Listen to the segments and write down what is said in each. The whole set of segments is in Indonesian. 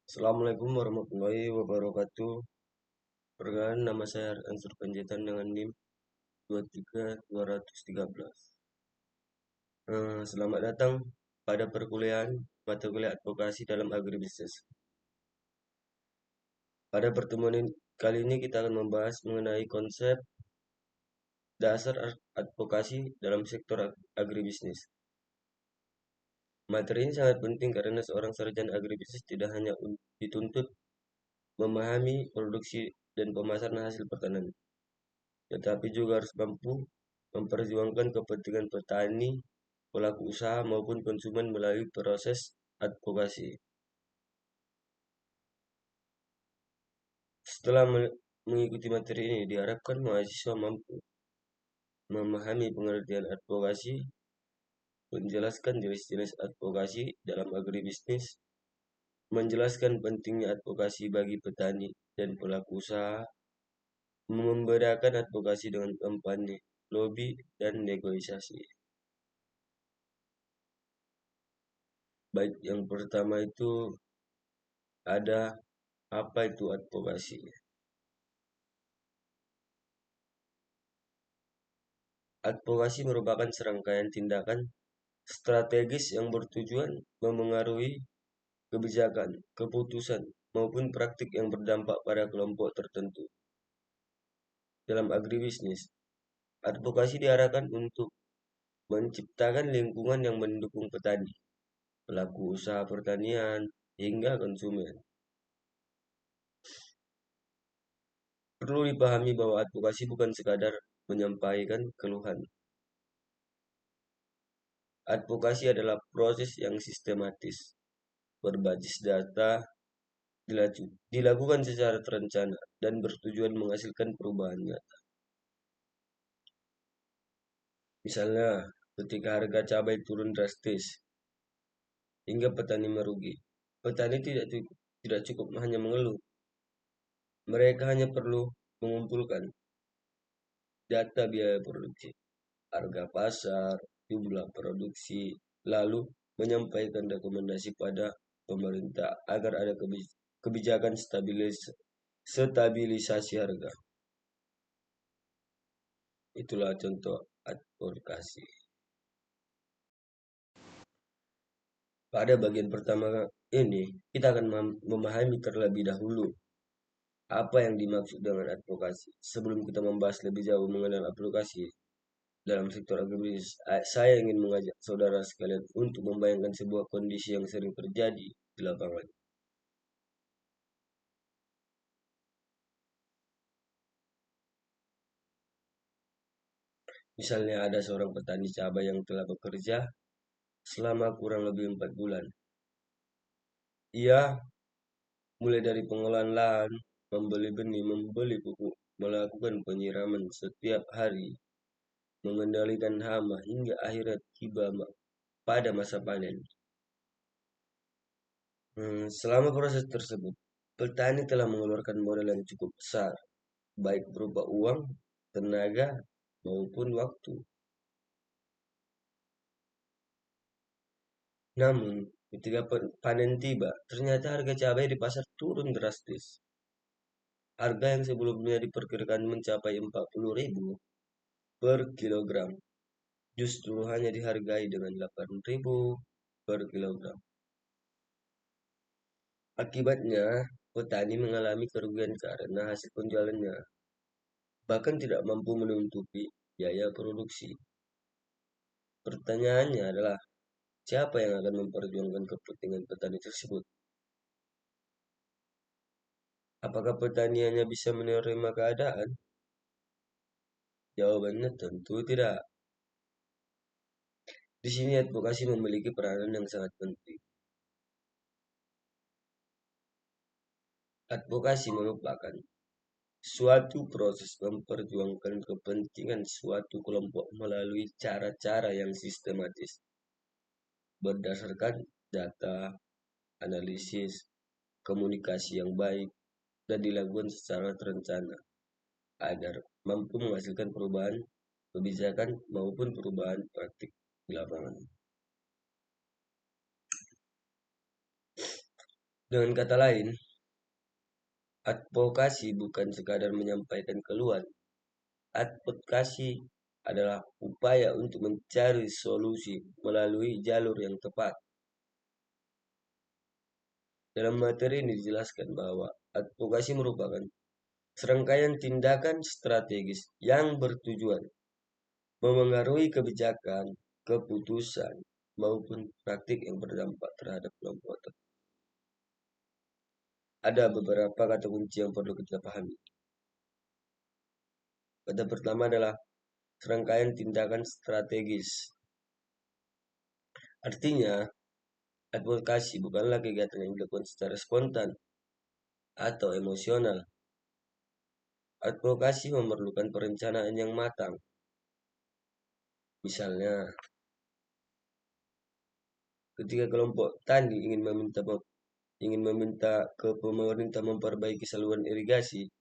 Assalamualaikum warahmatullahi wabarakatuh. Perkenalkan, nama saya Ansur Panjaitan dengan NIM 23213. Selamat datang pada perkuliahan mata kuliah advokasi dalam agribisnis. Pada pertemuan kali ini kita akan membahas mengenai konsep dasar advokasi dalam sektor agribisnis. Materi ini sangat penting karena seorang sarjana agribisnis tidak hanya dituntut memahami produksi dan pemasaran hasil pertanian, tetapi juga harus mampu memperjuangkan kepentingan petani, pelaku usaha, maupun konsumen melalui proses advokasi. Setelah mengikuti materi ini, diharapkan mahasiswa mampu memahami pengertian advokasi, menjelaskan jenis-jenis advokasi dalam agribisnis, menjelaskan pentingnya advokasi bagi petani dan pelaku usaha, membedakan advokasi dengan kampanye, lobby, dan negosiasi. Baik, yang pertama itu ada apa itu advokasi. Advokasi merupakan serangkaian tindakan strategis yang bertujuan memengaruhi kebijakan, keputusan, maupun praktik yang berdampak pada kelompok tertentu. Dalam agribisnis, advokasi diarahkan untuk menciptakan lingkungan yang mendukung petani, pelaku usaha pertanian, hingga konsumen. Perlu dipahami bahwa advokasi bukan sekadar menyampaikan keluhan. Advokasi adalah proses yang sistematis, berbasis data, dilakukan secara terencana, dan bertujuan menghasilkan perubahan nyata. Misalnya, ketika harga cabai turun drastis hingga petani merugi, petani tidak cukup hanya mengeluh. Mereka hanya perlu mengumpulkan data biaya produksi, harga pasar, jumlah produksi, lalu menyampaikan rekomendasi pada pemerintah agar ada kebijakan stabilisasi harga. Itulah contoh advokasi. Pada bagian pertama ini, kita akan memahami terlebih dahulu apa yang dimaksud dengan advokasi. Sebelum kita membahas lebih jauh mengenal advokasi dalam sektor agribisnis, saya ingin mengajak saudara sekalian untuk membayangkan sebuah kondisi yang sering terjadi di lapangan. Misalnya ada seorang petani cabai yang telah bekerja selama kurang lebih 4 bulan. Ia mulai dari pengolahan lahan, membeli benih, membeli pupuk, melakukan penyiraman setiap hari, mengendalikan hama hingga akhirnya tiba pada masa panen. Selama proses tersebut, petani telah mengeluarkan modal yang cukup besar, baik berupa uang, tenaga, maupun waktu. Namun, ketika panen tiba, ternyata harga cabai di pasar turun drastis. Harga yang sebelumnya diperkirakan mencapai 40.000 per kilogram, justru hanya dihargai dengan 8.000 per kilogram. Akibatnya, petani mengalami kerugian karena hasil penjualannya bahkan tidak mampu menutupi biaya produksi. Pertanyaannya adalah, siapa yang akan memperjuangkan kepentingan petani tersebut? Apakah petani hanya bisa menerima keadaan? Jawabannya tentu tidak. Di sini advokasi memiliki peranan yang sangat penting. Advokasi merupakan suatu proses memperjuangkan kepentingan suatu kelompok melalui cara-cara yang sistematis, berdasarkan data, analisis, komunikasi yang baik, dan dilakukan secara terencana, agar mampu menghasilkan perubahan kebijakan maupun perubahan praktik di lapangan. Dengan kata lain, advokasi bukan sekadar menyampaikan keluhan. Advokasi adalah upaya untuk mencari solusi melalui jalur yang tepat. Dalam materi ini dijelaskan bahwa advokasi merupakan serangkaian tindakan strategis yang bertujuan memengaruhi kebijakan, keputusan, maupun praktik yang berdampak terhadap kelompok tertentu. Ada beberapa kata kunci yang perlu kita pahami. Kata pertama adalah serangkaian tindakan strategis. Artinya, advokasi bukanlah kegiatan yang dilakukan secara spontan atau emosional. Advokasi memerlukan perencanaan yang matang. Misalnya, ketika kelompok tani ingin meminta ke pemerintah memperbaiki saluran irigasi,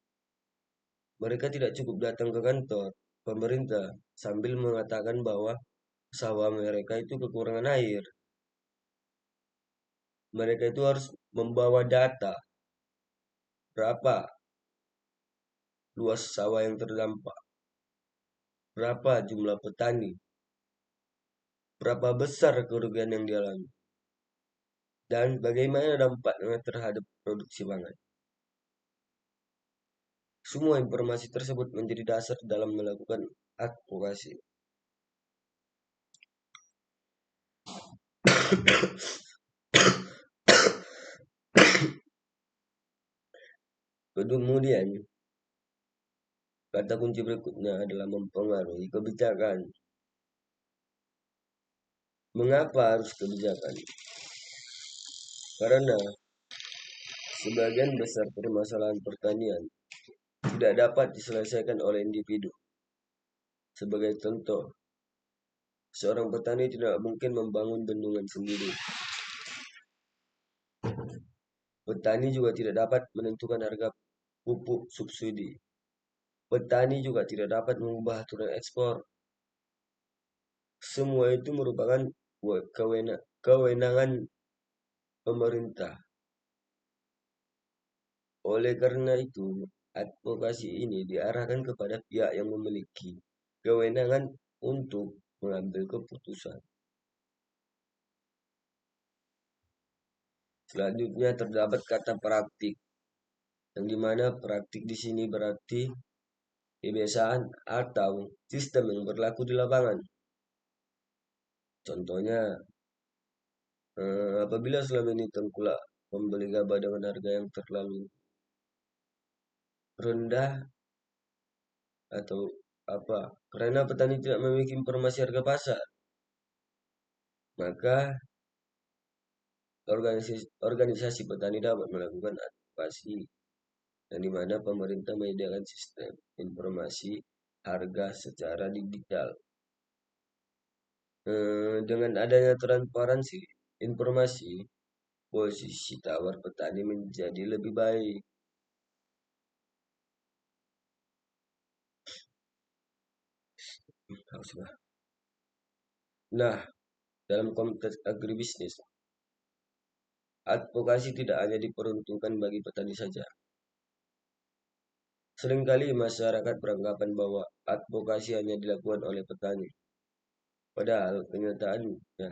mereka tidak cukup datang ke kantor pemerintah sambil mengatakan bahwa sawah mereka itu kekurangan air. Mereka itu harus membawa data berapa luas sawah yang terdampak, berapa jumlah petani, berapa besar kerugian yang dialami, dan bagaimana dampaknya terhadap produksi pangan. Semua informasi tersebut menjadi dasar dalam melakukan advokasi. Kemudian, kata kunci berikutnya adalah mempengaruhi kebijakan. Mengapa harus kebijakan? Karena sebagian besar permasalahan pertanian tidak dapat diselesaikan oleh individu. Sebagai contoh, seorang petani tidak mungkin membangun bendungan sendiri. Petani juga tidak dapat menentukan harga pupuk subsidi. Petani juga tidak dapat mengubah aturan ekspor. Semua itu merupakan kewenangan pemerintah. Oleh karena itu, advokasi ini diarahkan kepada pihak yang memiliki kewenangan untuk mengambil keputusan. Selanjutnya terdapat kata praktik, yang dimana praktik di sini berarti kebiasaan atau sistem yang berlaku di lapangan. Contohnya, apabila selama ini tengkulak membeli gabah dengan harga yang terlalu rendah atau apa, karena petani tidak memiliki informasi harga pasar, maka organisasi petani dapat melakukan advokasi, yang dimana pemerintah menyediakan sistem informasi harga secara digital. Dengan adanya transparansi informasi, posisi tawar petani menjadi lebih baik. Nah, dalam konteks agribisnis, advokasi tidak hanya diperuntukkan bagi petani saja. Seringkali masyarakat beranggapan bahwa advokasi hanya dilakukan oleh petani. Padahal kenyataannya,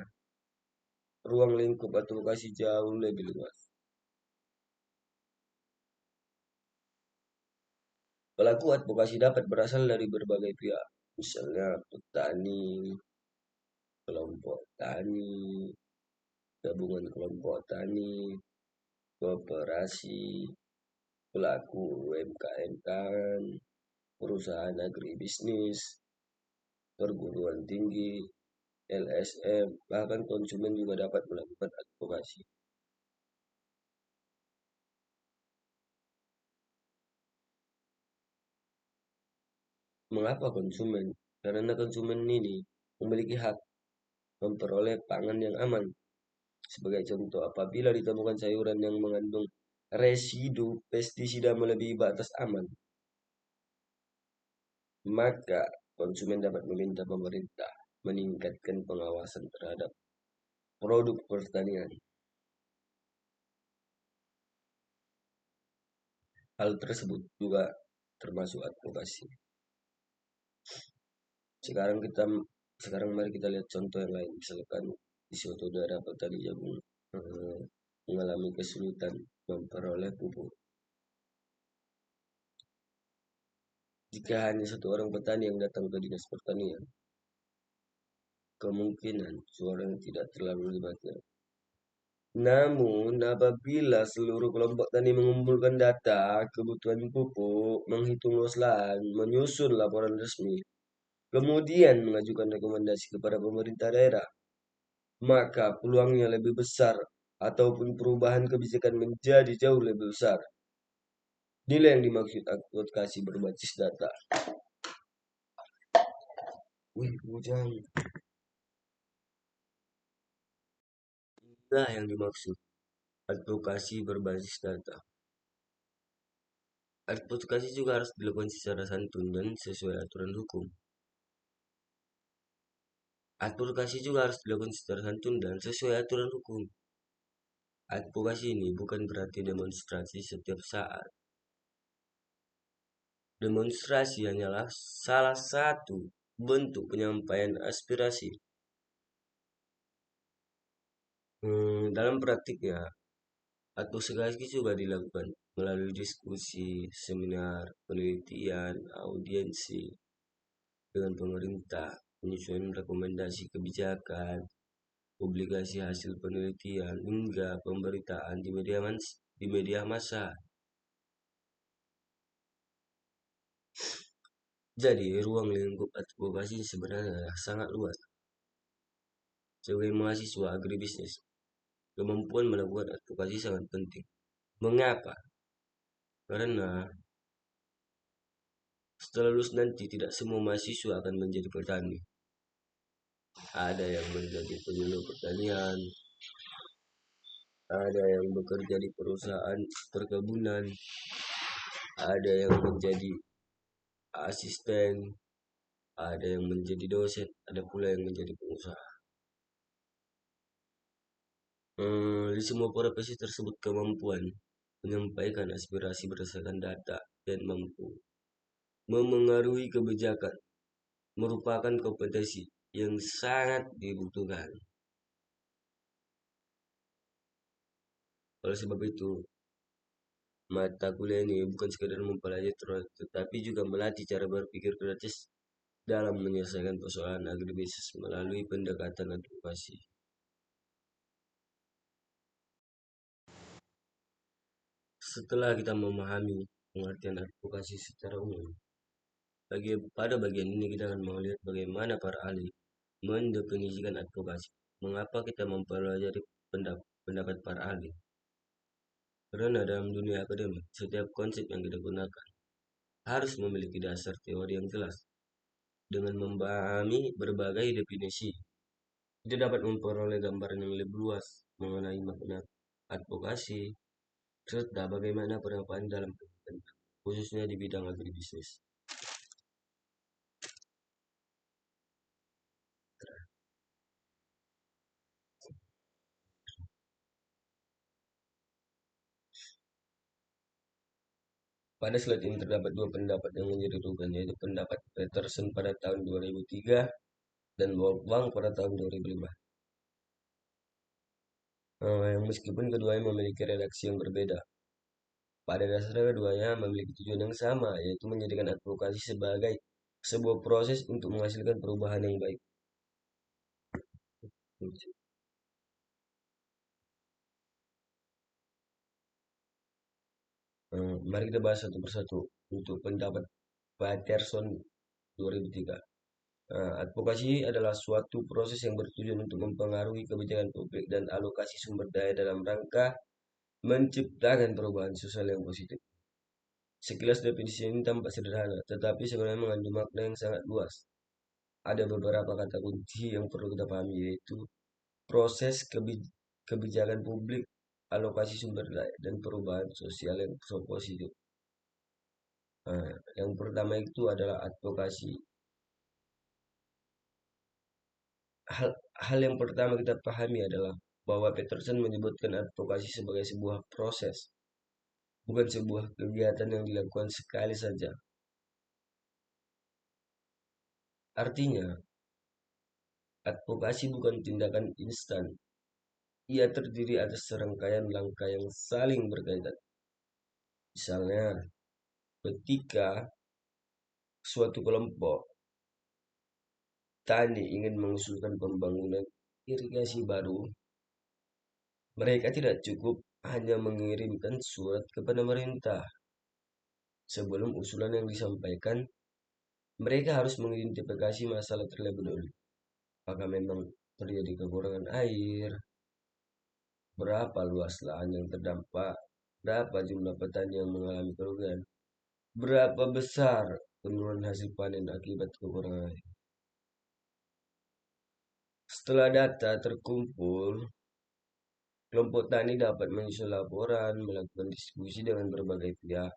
ruang lingkup advokasi jauh lebih luas. Pelaku advokasi dapat berasal dari berbagai pihak, misalnya petani, kelompok tani, gabungan kelompok tani, koperasi, pelaku UMKM, perusahaan agribisnis, perguruan tinggi, LSM, bahkan konsumen juga dapat melakukan advokasi. Mengapa konsumen? Karena konsumen ini memiliki hak memperoleh pangan yang aman. Sebagai contoh, apabila ditemukan sayuran yang mengandung residu pestisida melebihi batas aman, maka konsumen dapat meminta pemerintah meningkatkan pengawasan terhadap produk pertanian. Hal tersebut juga termasuk advokasi. Sekarang kita sekarang mari kita lihat contoh yang lain. Misalkan di suatu daerah petani jagung eh, mengalami kesulitan memperoleh pupuk. Jika hanya satu orang petani yang datang ke dinas pertanian, kemungkinan suaranya tidak terlalu didengar. Namun, apabila seluruh kelompok tani mengumpulkan data kebutuhan pupuk, menghitung luas lahan, menyusun laporan resmi, kemudian mengajukan rekomendasi kepada pemerintah daerah, maka peluangnya lebih besar ataupun perubahan kebijakan menjadi jauh lebih besar. Nilai yang dimaksud advokasi berbasis data. Wih, hujan. Inilah yang dimaksud advokasi berbasis data. Advokasi juga harus dilakukan secara santun dan sesuai aturan hukum. Advokasi juga harus dilakukan secara santun dan sesuai aturan hukum. Advokasi ini bukan berarti demonstrasi setiap saat. Demonstrasi hanyalah salah satu bentuk penyampaian aspirasi. Dalam praktiknya, advokasi juga dilakukan melalui diskusi, seminar, penelitian, audiensi dengan pemerintah, penyusunan rekomendasi kebijakan, publikasi hasil penelitian, hingga pemberitaan di media massa. Jadi, ruang lingkup advokasi sebenarnya sangat luas. Sebagai mahasiswa agribisnis, kemampuan melakukan advokasi sangat penting. Mengapa? Karena setelah lulus nanti tidak semua mahasiswa akan menjadi petani. Ada yang menjadi penyuluh pertanian, ada yang bekerja di perusahaan perkebunan, ada yang menjadi asisten, ada yang menjadi dosen, ada pula yang menjadi pengusaha. Di semua profesi tersebut kemampuan menyampaikan aspirasi berdasarkan data dan mampu memengaruhi kebijakan merupakan kompetensi yang sangat dibutuhkan. Oleh sebab itu, mata kuliah ini bukan sekadar mempelajari teori, tetapi juga melatih cara berpikir kritis dalam menyelesaikan persoalan agribisnis melalui pendekatan advokasi. Setelah kita memahami pengertian advokasi secara umum, pada bagian ini kita akan melihat bagaimana para ahli mendefinisikan advokasi. Mengapa kita mempelajari pendapat para ahli? Karena dalam dunia akademik, setiap konsep yang kita gunakan harus memiliki dasar teori yang jelas. Dengan memahami berbagai definisi, kita dapat memperoleh gambaran yang lebih luas mengenai makna advokasi, serta bagaimana perannya dalam kehidupan, khususnya di bidang agribisnis. Pada slide ini terdapat dua pendapat yang menjadi rujukan, yaitu pendapat Peterson pada tahun 2003 dan Wolfgang pada tahun 2005. Yang meskipun keduanya memiliki redaksi yang berbeda, pada dasarnya keduanya memiliki tujuan yang sama, yaitu menjadikan advokasi sebagai sebuah proses untuk menghasilkan perubahan yang baik. Mari kita bahas satu persatu. Untuk pendapat Patterson 2003. Advokasi adalah suatu proses yang bertujuan untuk mempengaruhi kebijakan publik dan alokasi sumber daya dalam rangka menciptakan perubahan sosial yang positif. Sekilas definisi ini tampak sederhana, tetapi sebenarnya mengandung makna yang sangat luas. Ada beberapa kata kunci yang perlu kita pahami, yaitu proses kebijakan publik, alokasi sumber daya, dan perubahan sosial yang positif. Yang pertama itu adalah advokasi. Hal yang pertama kita pahami adalah bahwa Peterson menyebutkan advokasi sebagai sebuah proses bukan sebuah kegiatan yang dilakukan sekali saja. Artinya, advokasi bukan tindakan instan. Ia terdiri atas serangkaian langkah yang saling berkaitan. Misalnya, ketika suatu kelompok tani ingin mengusulkan pembangunan irigasi baru, mereka tidak cukup hanya mengirimkan surat kepada pemerintah. Sebelum usulan yang disampaikan, mereka harus mengidentifikasi masalah terlebih dahulu. Apakah memang terjadi kekurangan air, berapa luas lahan yang terdampak, berapa jumlah petani yang mengalami kerugian, berapa besar penurunan hasil panen akibat kekurangan air. Setelah data terkumpul, kelompok tani dapat menyusun laporan, melakukan diskusi dengan berbagai pihak,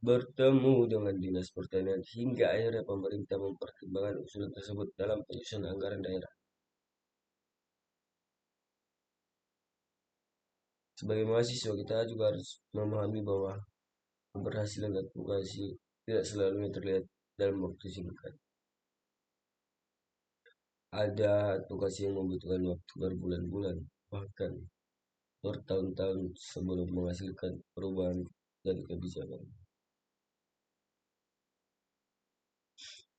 bertemu dengan dinas pertanian, hingga akhirnya pemerintah mempertimbangkan usulan tersebut dalam penyusunan anggaran daerah. Sebagai mahasiswa, kita juga harus memahami bahwa keberhasilan advokasi tidak selalu terlihat dalam waktu singkat. Ada advokasi yang membutuhkan waktu berbulan-bulan, bahkan bertahun-tahun sebelum menghasilkan perubahan dari kebijakan.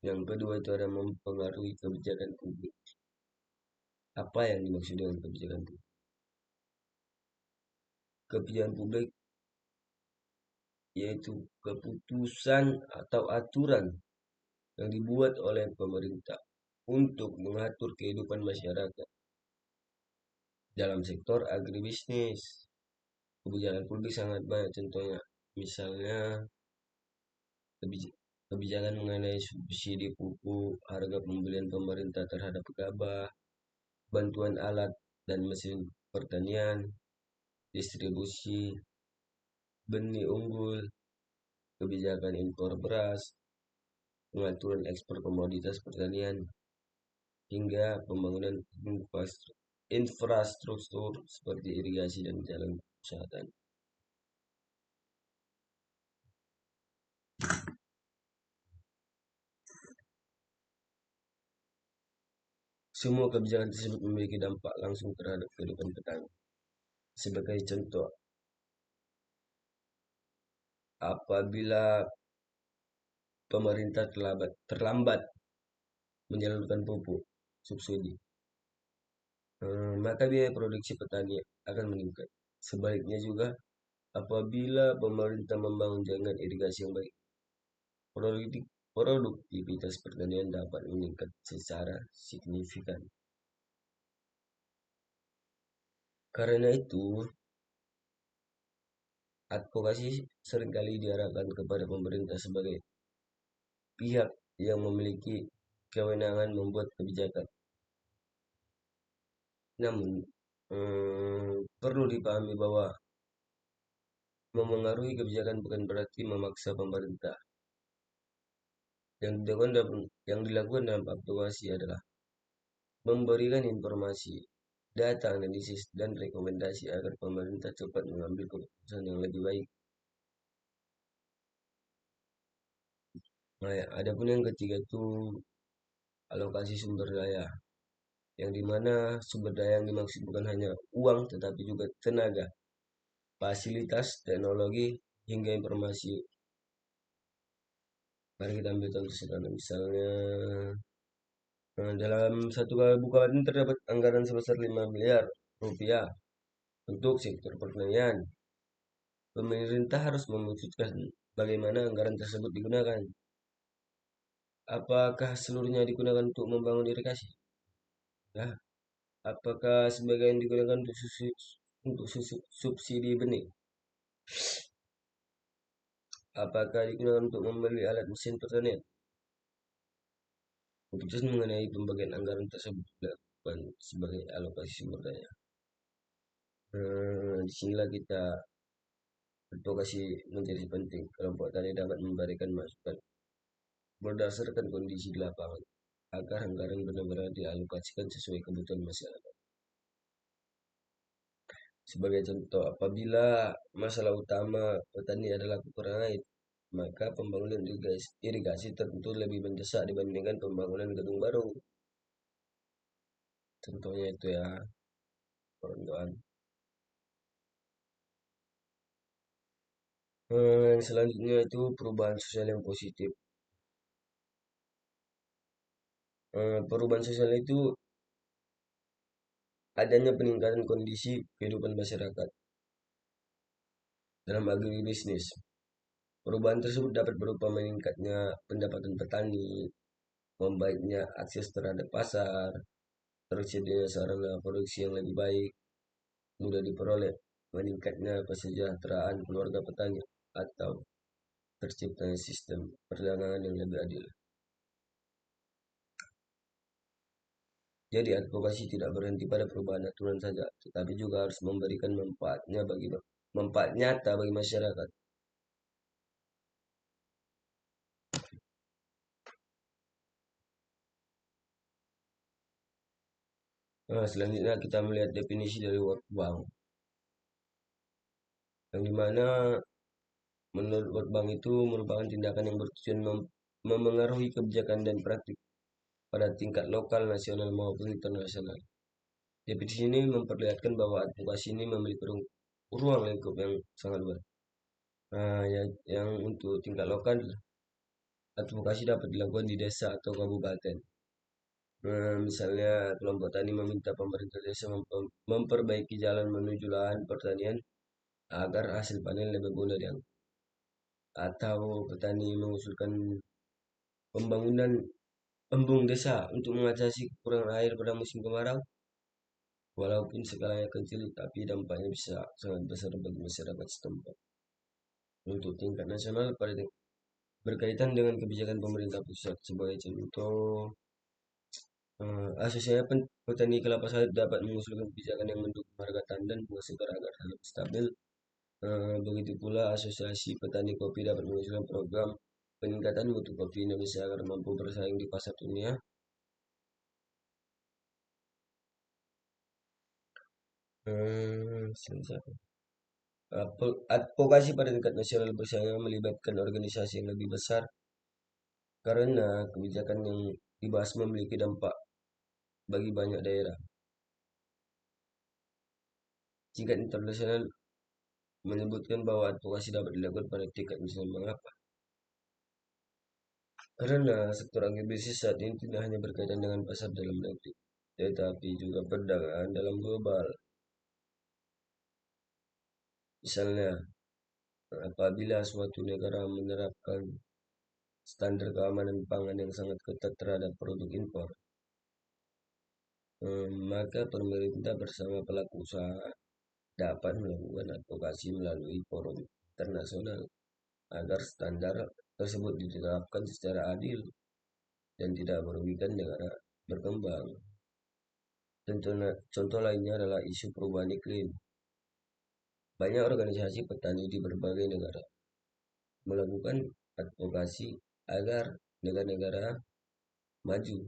Yang kedua itu ada mempengaruhi kebijakan publik. Apa yang dimaksud dengan kebijakan publik? Kebijakan publik yaitu keputusan atau aturan yang dibuat oleh pemerintah untuk mengatur kehidupan masyarakat dalam sektor agribisnis. Kebijakan publik sangat banyak contohnya, misalnya kebijakan mengenai subsidi pupuk, harga pembelian pemerintah terhadap gabah, bantuan alat dan mesin pertanian, distribusi benih unggul, kebijakan impor beras, pengaturan ekspor komoditas pertanian, hingga pembangunan infrastruktur seperti irigasi dan jalan kesehatan. Semua kebijakan tersebut memiliki dampak langsung terhadap kehidupan petani. Sebagai contoh, apabila pemerintah terlambat menyalurkan pupuk subsidi, maka biaya produksi petani akan meningkat. Sebaliknya juga, apabila pemerintah membangun jaringan irigasi yang baik, produktivitas pertanian dapat meningkat secara signifikan. Karena itu, advokasi seringkali diarahkan kepada pemerintah sebagai pihak yang memiliki kewenangan membuat kebijakan. Namun, perlu dipahami bahwa memengaruhi kebijakan bukan berarti memaksa pemerintah. Yang dilakukan dalam advokasi adalah memberikan informasi, data analisis, dan rekomendasi agar pemerintah cepat mengambil keputusan yang lebih baik. Nah, adapun yang ketiga itu alokasi sumber daya, yang dimana sumber daya yang dimaksud bukan hanya uang tetapi juga tenaga, fasilitas, teknologi, hingga informasi. Mari kita ambil contoh sederhana, misalnya dalam satu kabupaten terdapat anggaran sebesar 5 miliar rupiah untuk sektor pertanian. Pemerintah harus memutuskan bagaimana anggaran tersebut digunakan. Apakah seluruhnya digunakan untuk membangun irigasi? Nah, apakah sebagian digunakan untuk subsidi benih? Apakah digunakan untuk membeli alat mesin pertanian? Keputusan mengenai pembagian anggaran tersebut dilakukan sebagai alokasi sumber daya. Disinilah kita advokasi menjadi penting. Kelompok tani dapat memberikan masukan berdasarkan kondisi di lapangan agar anggaran benar-benar dialokasikan sesuai kebutuhan masyarakat. Sebagai contoh, apabila masalah utama petani adalah kekurangan air, maka pembangunan irigasi tentu lebih mendesak dibandingkan pembangunan gedung baru. Contohnya itu ya, kawan-kawan. Yang selanjutnya itu perubahan sosial yang positif. Perubahan sosial itu adanya peningkatan kondisi kehidupan masyarakat dalam agribisnis. Perubahan tersebut dapat berupa meningkatnya pendapatan petani, membaiknya akses terhadap pasar, tersedia sarana produksi yang lebih baik, mudah diperoleh, meningkatnya kesejahteraan keluarga petani, atau terciptanya sistem perdagangan yang lebih adil. Jadi advokasi tidak berhenti pada perubahan aturan saja, tetapi juga harus memberikan manfaat nyata bagi masyarakat. Nah, selanjutnya kita melihat definisi dari World Bank, yang dimana menurut World Bank itu merupakan tindakan yang bertujuan memengaruhi kebijakan dan praktik pada tingkat lokal, nasional maupun internasional. Definisi ini memperlihatkan bahwa advokasi ini memiliki ruang lingkup yang sangat luas. Nah, yang untuk tingkat lokal, advokasi dapat dilakukan di desa atau kabupaten. Nah, misalnya kelompok tani meminta pemerintah desa memperbaiki jalan menuju lahan pertanian agar hasil panen lebih mudah diangkat. Atau petani mengusulkan pembangunan embung desa untuk mengatasi kekurangan air pada musim kemarau. Walaupun skalanya kecil, tapi dampaknya bisa sangat besar bagi masyarakat setempat. Untuk tingkat nasional, berkaitan dengan kebijakan pemerintah pusat. Sebagai contoh, asosiasi petani kelapa sawit dapat mengusulkan kebijakan yang mendukung harga tandan bunga segar agar tetap stabil. Begitu pula asosiasi petani kopi dapat mengusulkan program peningkatan mutu kopi Indonesia agar mampu bersaing di pasar dunia. Sensasi. Advokasi pada tingkat nasional biasanya melibatkan organisasi yang lebih besar karena kebijakan yang dibahas memiliki dampak bagi banyak daerah. Tingkat internasional menyebutkan bahwa advokasi dapat dilakukan pada tingkat nasional. Mengapa? Karena sektor agribisnis saat ini tidak hanya berkaitan dengan pasar dalam negeri, tetapi juga perdagangan dalam global. Misalnya, apabila suatu negara menerapkan standar keamanan pangan yang sangat ketat terhadap produk impor, maka pemerintah bersama pelaku usaha dapat melakukan advokasi melalui forum internasional agar standar tersebut diterapkan secara adil dan tidak merugikan negara berkembang. Contoh lainnya adalah isu perubahan iklim. Banyak organisasi petani di berbagai negara melakukan advokasi agar negara-negara maju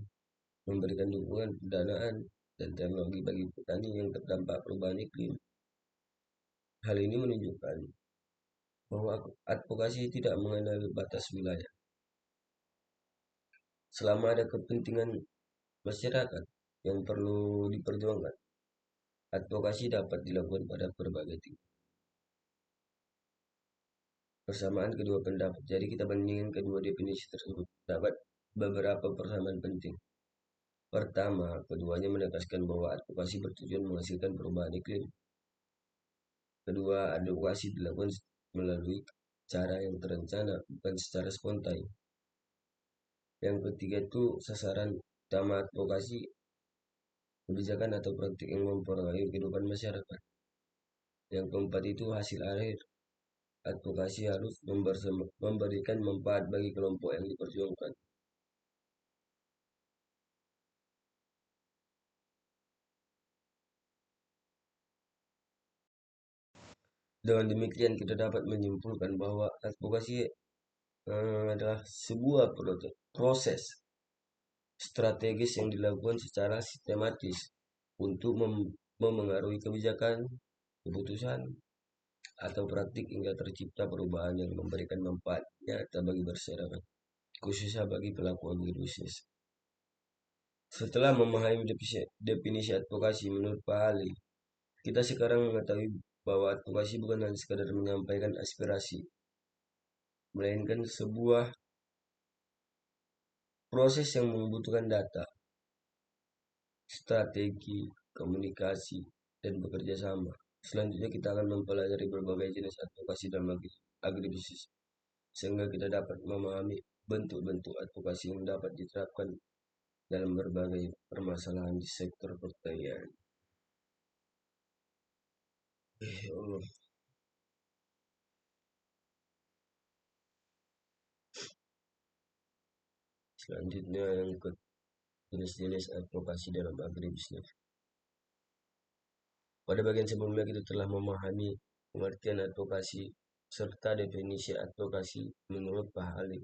memberikan dukungan pendanaan dan teknologi bagi petani yang terdampak perubahan iklim. Hal ini menunjukkan bahwa advokasi tidak mengenal batas wilayah. Selama ada kepentingan masyarakat yang perlu diperjuangkan, advokasi dapat dilakukan pada berbagai tingkat. Persamaan kedua pendapat. Jadi kita bandingkan kedua definisi tersebut. Dapat beberapa persamaan penting. Pertama, keduanya menegaskan bahwa advokasi bertujuan menghasilkan perubahan iklim. Kedua, advokasi dilakukan melalui cara yang terencana, bukan secara spontan. Yang ketiga itu sasaran utama advokasi, kebijakan atau praktik yang mempengaruhi kehidupan masyarakat. Yang keempat itu hasil akhir. Advokasi harus memberikan manfaat bagi kelompok yang diperjuangkan. Dengan demikian kita dapat menyimpulkan bahwa advokasi adalah sebuah proses strategis yang dilakukan secara sistematis untuk memengaruhi kebijakan, keputusan, atau praktik hingga tercipta perubahan yang memberikan manfaat nyata bagi masyarakat, khususnya bagi pelaku agribisnis. Setelah memahami definisi advokasi menurut Pak Ali, kita sekarang mengetahui bahwa advokasi bukan hanya sekadar menyampaikan aspirasi, melainkan sebuah proses yang membutuhkan data, strategi, komunikasi, dan bekerja sama. Selanjutnya kita akan mempelajari berbagai jenis advokasi dalam agribisnis, sehingga kita dapat memahami bentuk-bentuk advokasi yang dapat diterapkan dalam berbagai permasalahan di sektor pertanian. Allah. Selanjutnya yang ke jenis-jenis advokasi dalam agribisnis. Pada bagian sebelumnya kita telah memahami pengertian advokasi serta definisi advokasi menurut Pak Ali.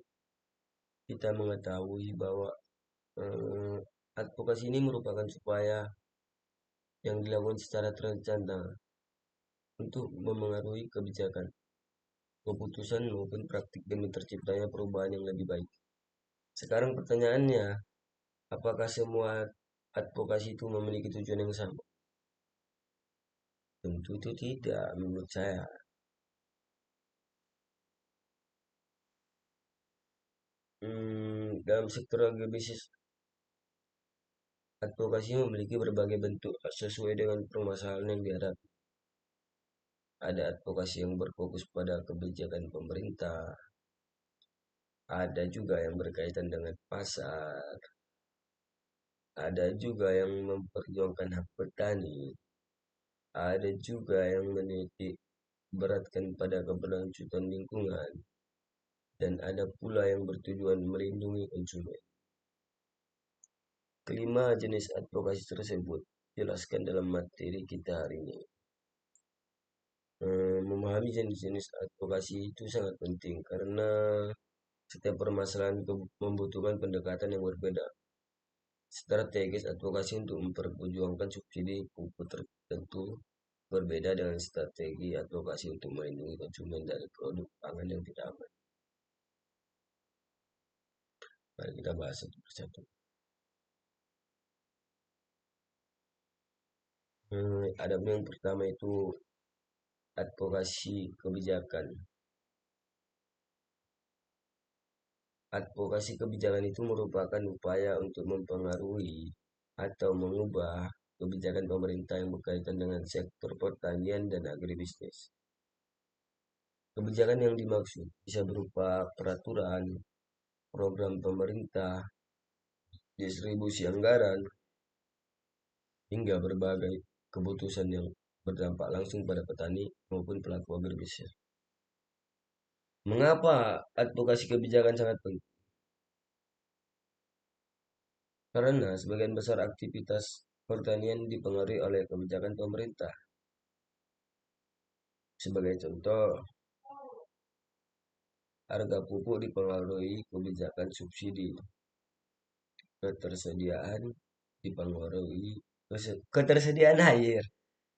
Kita mengetahui bahwa advokasi ini merupakan upaya yang dilakukan secara terencana untuk memengaruhi kebijakan, keputusan maupun praktik demi terciptanya perubahan yang lebih baik. Sekarang pertanyaannya, apakah semua advokasi itu memiliki tujuan yang sama? Tentu itu tidak menurut saya. Dalam sektor agribisnis, advokasi memiliki berbagai bentuk sesuai dengan permasalahan yang dihadapi. Ada advokasi yang berfokus pada kebijakan pemerintah, ada juga yang berkaitan dengan pasar, ada juga yang memperjuangkan hak petani, ada juga yang menitik beratkan pada keberlanjutan lingkungan, dan ada pula yang bertujuan melindungi konsumen. Kelima jenis advokasi tersebut jelaskan dalam materi kita hari ini. Memahami jenis-jenis advokasi itu sangat penting karena setiap permasalahan membutuhkan pendekatan yang berbeda. Strategis advokasi untuk memperjuangkan subsidi pupuk tertentu berbeda dengan strategi advokasi untuk melindungi konsumen dari produk pangan yang tidak aman. Mari kita bahas satu persatu. Ada yang pertama itu advokasi kebijakan. Advokasi kebijakan itu merupakan upaya untuk mempengaruhi atau mengubah kebijakan pemerintah yang berkaitan dengan sektor pertanian dan agribisnis. Kebijakan yang dimaksud bisa berupa peraturan, program pemerintah, distribusi anggaran, hingga berbagai keputusan yang berdampak langsung pada petani maupun pelaku agribisnis. Mengapa advokasi kebijakan sangat penting? Karena sebagian besar aktivitas pertanian dipengaruhi oleh kebijakan pemerintah. Sebagai contoh, harga pupuk dipengaruhi kebijakan subsidi, ketersediaan dipengaruhi ketersediaan air,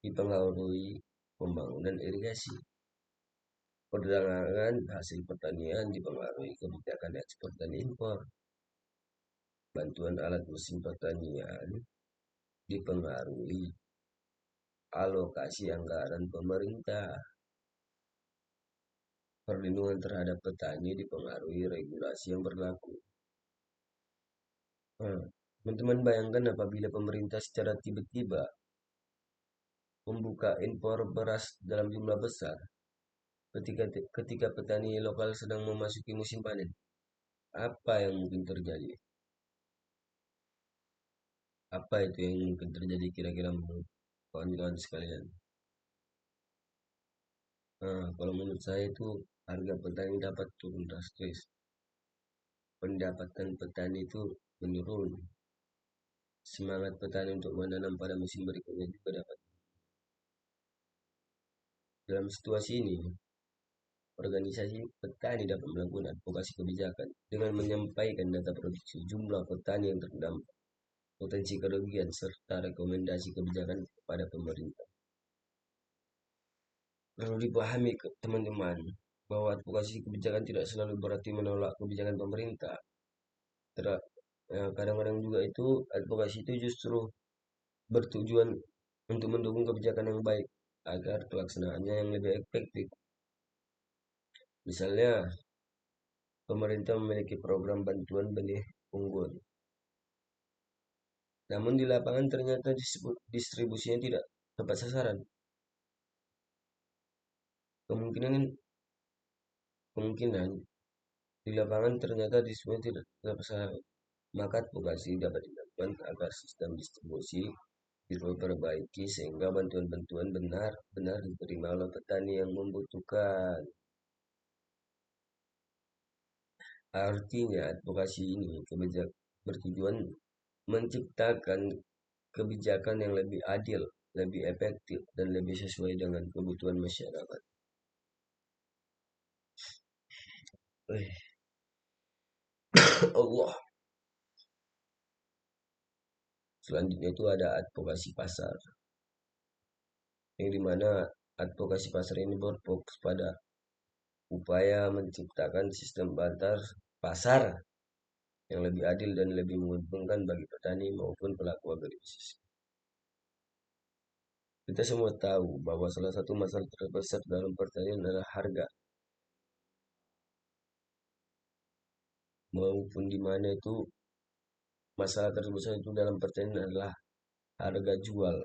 dipengaruhi pembangunan irigasi, perdagangan hasil pertanian dipengaruhi kebijakan ekspor dan impor, bantuan alat mesin pertanian dipengaruhi alokasi anggaran pemerintah, perlindungan terhadap petani dipengaruhi regulasi yang berlaku. Teman-teman bayangkan apabila pemerintah secara tiba-tiba membuka impor beras dalam jumlah besar ketika petani lokal sedang memasuki musim panen. Apa yang mungkin terjadi? Apa itu yang mungkin terjadi kira-kira menurut kawan-kawan sekalian? Kalau menurut saya itu harga petani dapat turun drastis. Pendapatan petani itu menurun. Semangat petani untuk menanam pada musim berikutnya juga dapat. Dalam situasi ini, organisasi petani dapat melakukan advokasi kebijakan dengan menyampaikan data produksi, jumlah petani yang terdampak, potensi kerugian, serta rekomendasi kebijakan kepada pemerintah. perlu dipahami teman-teman bahwa advokasi kebijakan tidak selalu berarti menolak kebijakan pemerintah. Kadang-kadang juga itu advokasi itu justru bertujuan untuk mendukung kebijakan yang baik agar pelaksanaannya yang lebih efektif. Misalnya, pemerintah memiliki program bantuan benih unggul. Namun di lapangan ternyata distribusinya tidak tepat sasaran. Kemungkinan kemungkinan di lapangan ternyata distribusinya tidak tepat sasaran. Maka advokasi dapat dilakukan agar sistem distribusi diperbaiki sehingga bantuan-bantuan benar-benar diterima oleh petani yang membutuhkan. Artinya, advokasi ini bertujuan menciptakan kebijakan yang lebih adil, lebih efektif, dan lebih sesuai dengan kebutuhan masyarakat. Allah. Selanjutnya itu ada advokasi pasar, yang dimana advokasi pasar ini berfokus pada upaya menciptakan sistem pasar yang lebih adil dan lebih menguntungkan bagi petani maupun pelaku agribisnis. Kita semua tahu bahwa salah satu masalah terbesar dalam pertanian adalah harga, maupun di mana itu masalah terbesar itu dalam pertanian adalah harga jual.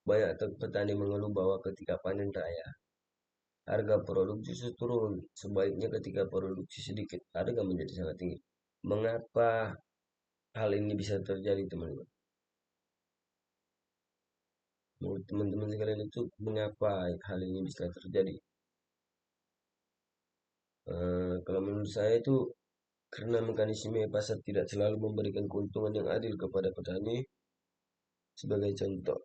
Banyak petani mengeluh bahwa ketika panen raya, harga produk justru turun. Sebaliknya ketika produksi sedikit, harga menjadi sangat tinggi. Mengapa hal ini bisa terjadi, teman-teman? Menurut teman-teman sekalian itu mengapa hal ini bisa terjadi? Kalau menurut saya itu karena mekanisme pasar tidak selalu memberikan keuntungan yang adil kepada petani. Sebagai contoh,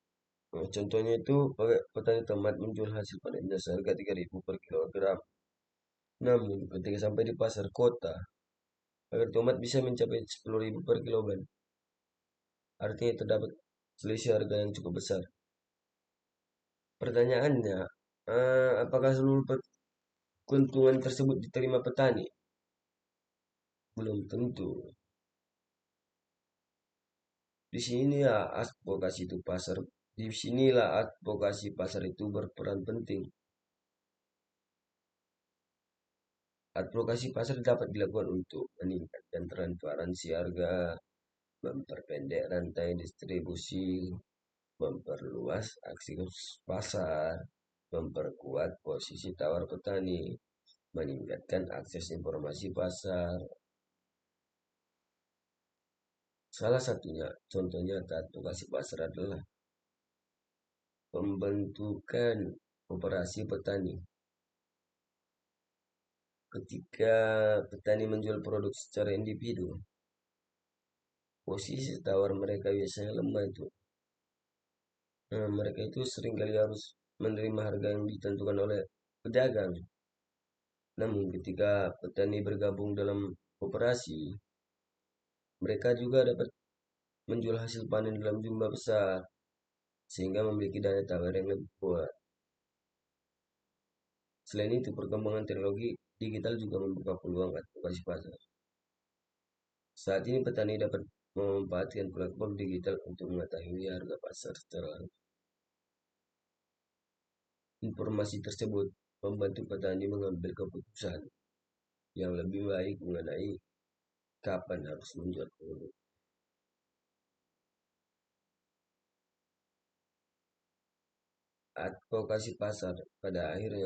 contohnya itu petani tomat menjual hasil panennya seharga 3.000 per kilogram. Namun ketika sampai di pasar kota, harga tomat bisa mencapai 10.000 per kilogram. Artinya terdapat selisih harga yang cukup besar. Pertanyaannya, apakah seluruh keuntungan tersebut diterima petani? Belum tentu. Di sinilah advokasi pasar itu berperan penting. Advokasi pasar dapat dilakukan untuk meningkatkan transparansi harga, memperpendek rantai distribusi, memperluas akses pasar, memperkuat posisi tawar petani, meningkatkan akses informasi pasar. Salah satunya, contohnya advokasi pasar adalah pembentukan koperasi petani. Ketika petani menjual produk secara individu, posisi tawar mereka biasanya lemah itu. Mereka itu seringkali harus menerima harga yang ditentukan oleh pedagang. Namun ketika petani bergabung dalam koperasi, mereka juga dapat menjual hasil panen dalam jumlah besar, sehingga memiliki daya tawar yang lebih kuat. Selain itu, perkembangan teknologi digital juga membuka peluang advokasi pasar. Saat ini petani dapat memanfaatkan platform digital untuk mengetahui harga pasar secara langsung. Informasi tersebut membantu petani mengambil keputusan yang lebih baik mengenai kapan harus menjual produk. Advokasi pasar pada akhirnya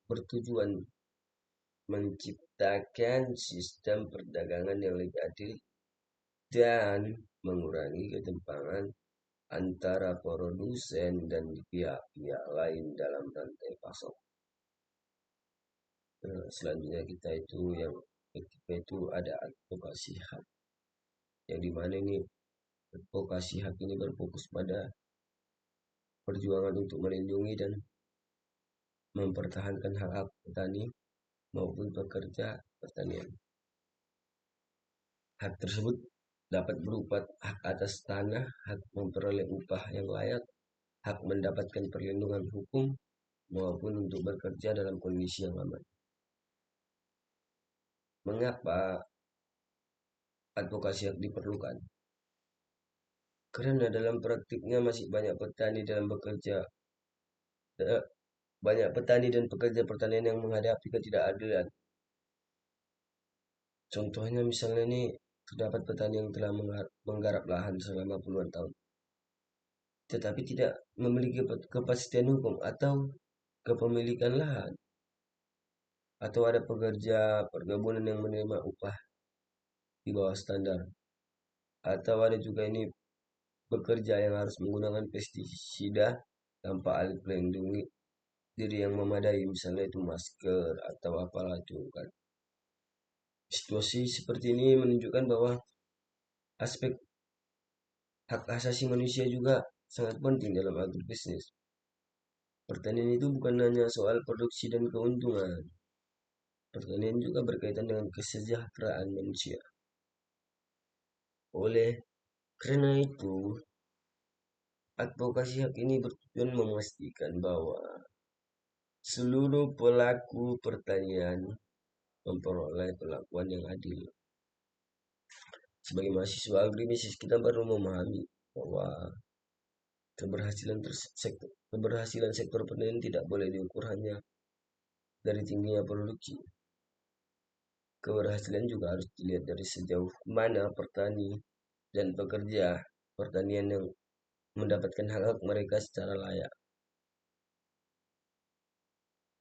bertujuan menciptakan sistem perdagangan yang lebih adil dan mengurangi ketimpangan antara produsen dan pihak-pihak lain dalam rantai pasok. Selanjutnya yang ketiga itu ada advokasi hak, yang dimana ini advokasi hak ini berfokus pada perjuangan untuk melindungi dan mempertahankan hak-hak petani maupun pekerja pertanian. Hak tersebut dapat berupa hak atas tanah, hak memperoleh upah yang layak, hak mendapatkan perlindungan hukum, maupun untuk bekerja dalam kondisi yang aman. Mengapa advokasi hak diperlukan? Karena dalam praktiknya masih banyak petani dalam bekerja eh, banyak petani dan pekerja pertanian yang menghadapi ketidakadilan. Contohnya misalnya ini terdapat petani yang telah menggarap lahan selama puluhan tahun, tetapi tidak memiliki kepastian hukum atau kepemilikan lahan, atau ada pekerja perkebunan yang menerima upah di bawah standar, atau ada juga ini bekerja yang harus menggunakan pestisida tanpa alat pelindung diri yang memadai, misalnya itu masker atau apalah itu kan. Situasi seperti ini menunjukkan bahwa aspek hak asasi manusia juga sangat penting dalam agribisnis. Pertanian itu bukan hanya soal produksi dan keuntungan. Pertanian juga berkaitan dengan kesejahteraan manusia. Oleh karena itu, advokasi hak ini bertujuan memastikan bahwa seluruh pelaku pertanian memperoleh perlakuan yang adil. Sebagai mahasiswa agribisnis, kita baru memahami bahwa keberhasilan sektor pertanian tidak boleh diukur hanya dari tingginya produksi. Keberhasilan juga harus dilihat dari sejauh mana petani dan pekerja pertanian yang mendapatkan hak-hak mereka secara layak.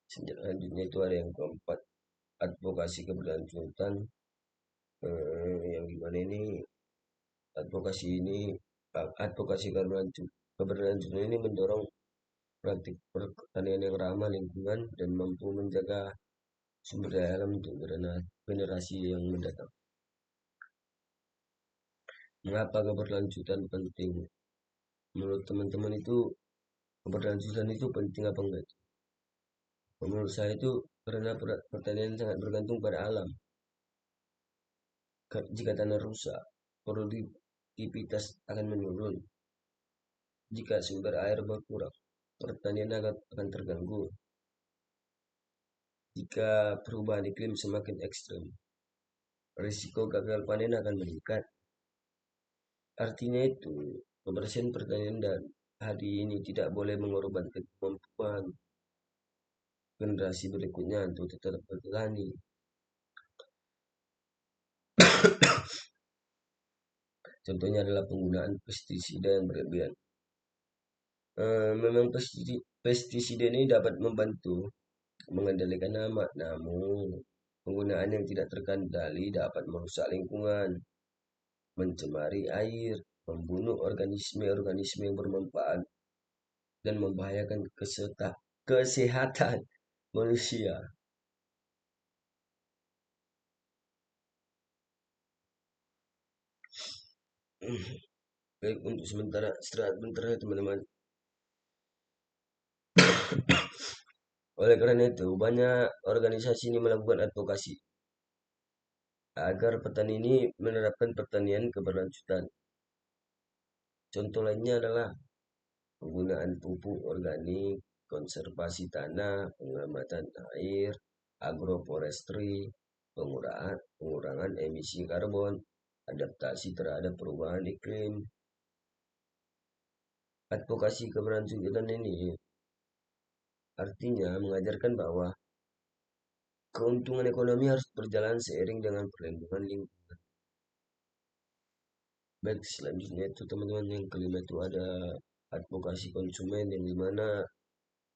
Selanjutnya itu ada yang keempat, advokasi keberlanjutan. Yang gimana ini advokasi keberlanjutan ini mendorong praktik pertanian yang ramah lingkungan dan mampu menjaga sumber daya alam untuk generasi yang mendatang. Mengapa keberlanjutan penting? Menurut teman-teman itu keberlanjutan itu penting apa enggak? Menurut saya itu karena pertanian sangat bergantung pada alam. Jika tanah rusak, produktivitas akan menurun. Jika sumber air berkurang, pertanian akan terganggu. Jika perubahan iklim semakin ekstrem, risiko gagal panen akan meningkat. Artinya itu, kebersihan pertanian dan hari ini tidak boleh mengorbankan kemampuan generasi berikutnya untuk tetap bertani. Contohnya adalah penggunaan pestisida yang berlebihan. Memang pestisida ini dapat membantu mengendalikan hama, namun penggunaan yang tidak terkendali dapat merusak lingkungan, mencemari air, membunuh organisme-organisme yang bermanfaat, dan membahayakan kesehatan manusia. Baik, untuk sementara istirahat bentar ya teman-teman. Oleh karena itu, banyak organisasi ini melakukan advokasi agar petani ini menerapkan pertanian keberlanjutan. Contoh lainnya adalah penggunaan pupuk organik, konservasi tanah, penyelamatan air, agroforestry, pengurangan emisi karbon, adaptasi terhadap perubahan iklim. Advokasi keberlanjutan ini artinya mengajarkan bahwa keuntungan ekonomi harus berjalan seiring dengan perlindungan lingkungan. Baik, selanjutnya itu teman-teman yang kelima itu ada advokasi konsumen, yang dimana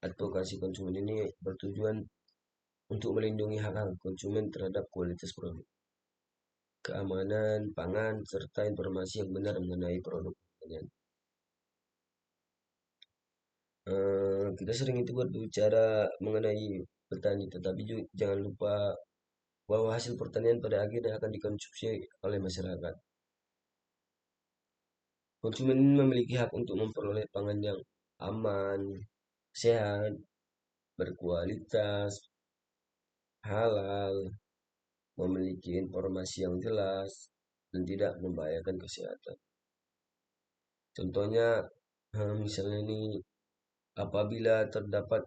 advokasi konsumen ini bertujuan untuk melindungi hak-hak konsumen terhadap kualitas produk, keamanan pangan, serta informasi yang benar mengenai produk pertanian. Kita sering itu berbicara mengenai petani, tetapi jangan lupa bahwa hasil pertanian pada akhirnya akan dikonsumsi oleh masyarakat. Konsumen memiliki hak untuk memperoleh pangan yang aman, sehat, berkualitas, halal, memiliki informasi yang jelas, dan tidak membahayakan kesehatan. Contohnya, misalnya ini apabila terdapat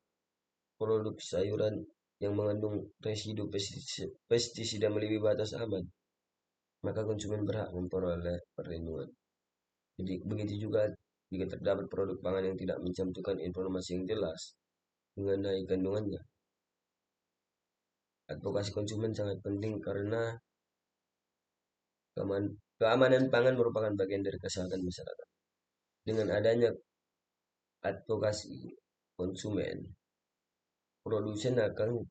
produk sayuran yang mengandung residu pestisida melebihi batas aman, maka konsumen berhak memperoleh perlindungan. Jadi begitu juga jika terdapat produk pangan yang tidak mencantumkan informasi yang jelas mengenai kandungannya. Advokasi konsumen sangat penting karena keamanan pangan merupakan bagian dari kesehatan masyarakat. Dengan adanya advokasi konsumen, produsen akan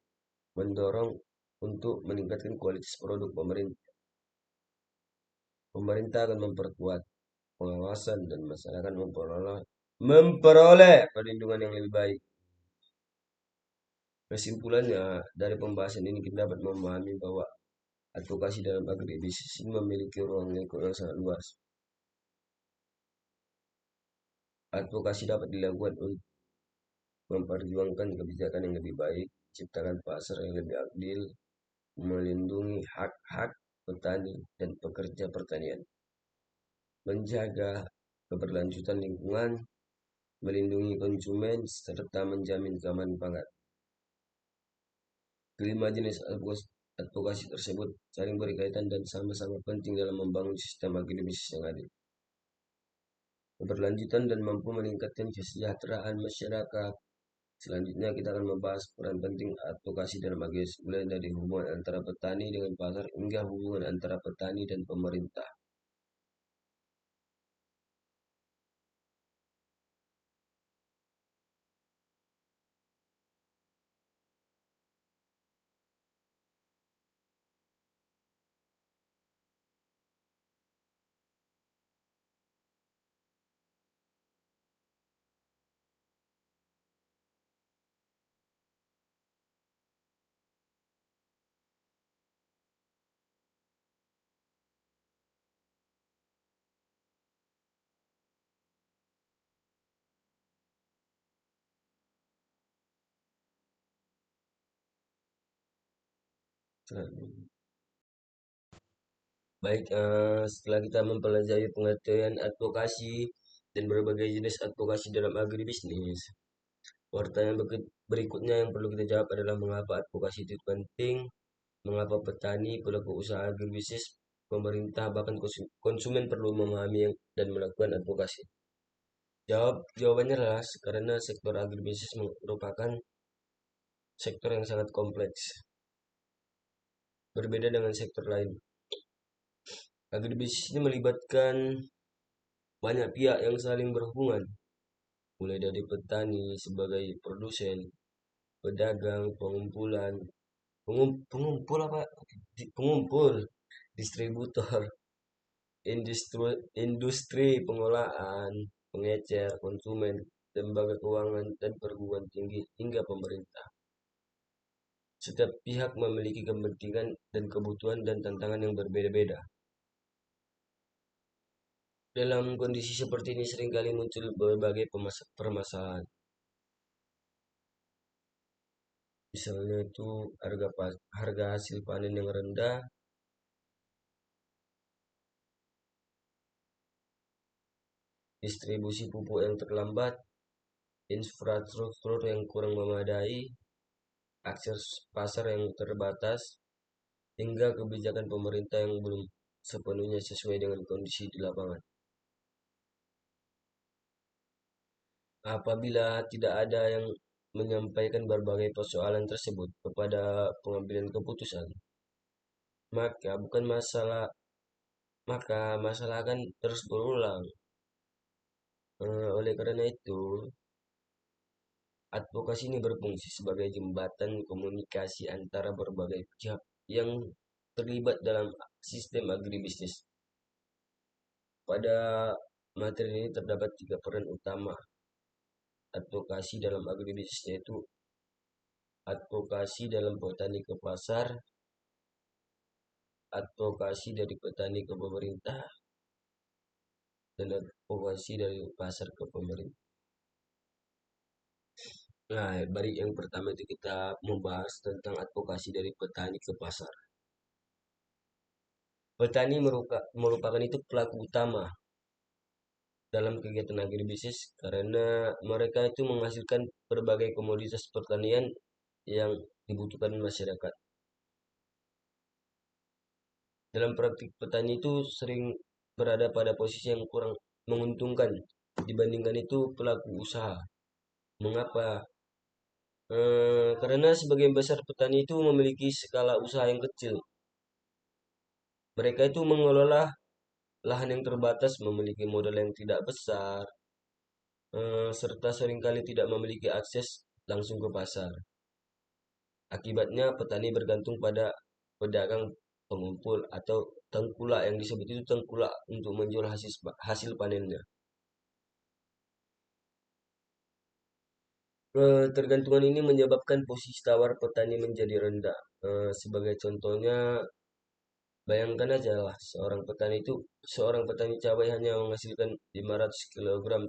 mendorong untuk meningkatkan kualitas produk pemerintah. Pemerintah akan memperkuat pengawasan dan masyarakat memperoleh perlindungan yang lebih baik. Kesimpulannya, dari pembahasan ini kita dapat memahami bahwa advokasi dalam agribisnis ini memiliki ruang lingkup yang sangat luas. Advokasi dapat dilakukan untuk memperjuangkan kebijakan yang lebih baik, menciptakan pasar yang lebih adil, melindungi hak-hak petani dan pekerja pertanian, menjaga keberlanjutan lingkungan, melindungi konsumen, serta menjamin keamanan pangan. Kelima jenis advokasi tersebut saling berkaitan dan sama-sama penting dalam membangun sistem agribisnis yang adil, keberlanjutan dan mampu meningkatkan kesejahteraan masyarakat. Selanjutnya kita akan membahas peran penting advokasi dalam agribisnis, mulai dari hubungan antara petani dengan pasar hingga hubungan antara petani dan pemerintah. Baik, setelah kita mempelajari pengertian advokasi dan berbagai jenis advokasi dalam agribisnis, pertanyaan berikutnya yang perlu kita jawab adalah mengapa advokasi itu penting, mengapa petani, pelaku usaha agribisnis, pemerintah, bahkan konsumen perlu memahami dan melakukan advokasi. Jawabannya adalah karena sektor agribisnis merupakan sektor yang sangat kompleks, berbeda dengan sektor lain. Agribisnis ini melibatkan banyak pihak yang saling berhubungan, mulai dari petani sebagai produsen, pedagang, pengumpul apa? Pengumpul, distributor, industri pengolahan, pengecer, konsumen, lembaga keuangan dan perguruan tinggi hingga pemerintah. Setiap pihak memiliki kepentingan dan kebutuhan dan tantangan yang berbeda-beda. Dalam kondisi seperti ini seringkali muncul berbagai permasalahan. Misalnya itu harga hasil panen yang rendah, distribusi pupuk yang terlambat, infrastruktur yang kurang memadai, akses pasar yang terbatas, hingga kebijakan pemerintah yang belum sepenuhnya sesuai dengan kondisi di lapangan. Apabila tidak ada yang menyampaikan berbagai persoalan tersebut kepada pengambilan keputusan, maka bukan masalah maka masalah akan terus berulang. Oleh karena itu, advokasi ini berfungsi sebagai jembatan komunikasi antara berbagai pihak yang terlibat dalam sistem agribisnis. Pada materi ini terdapat tiga peran utama advokasi dalam agribisnis, yaitu advokasi dalam petani ke pasar, advokasi dari petani ke pemerintah, dan advokasi dari pasar ke pemerintah. Nah, baik, yang pertama itu kita membahas tentang advokasi dari petani ke pasar. Petani merupakan itu pelaku utama dalam kegiatan agribisnis karena mereka itu menghasilkan berbagai komoditas pertanian yang dibutuhkan masyarakat. Dalam praktik petani itu sering berada pada posisi yang kurang menguntungkan dibandingkan itu pelaku usaha. Mengapa? Karena sebagian besar petani itu memiliki skala usaha yang kecil. Mereka itu mengelola lahan yang terbatas, memiliki modal yang tidak besar, serta seringkali tidak memiliki akses langsung ke pasar. Akibatnya petani bergantung pada pedagang pengumpul atau tengkulak yang disebut itu tengkulak untuk menjual hasil panennya. Ketergantungan ini menyebabkan posisi tawar petani menjadi rendah. Sebagai contohnya, bayangkan aja lah seorang petani cabai hanya menghasilkan 500 kilogram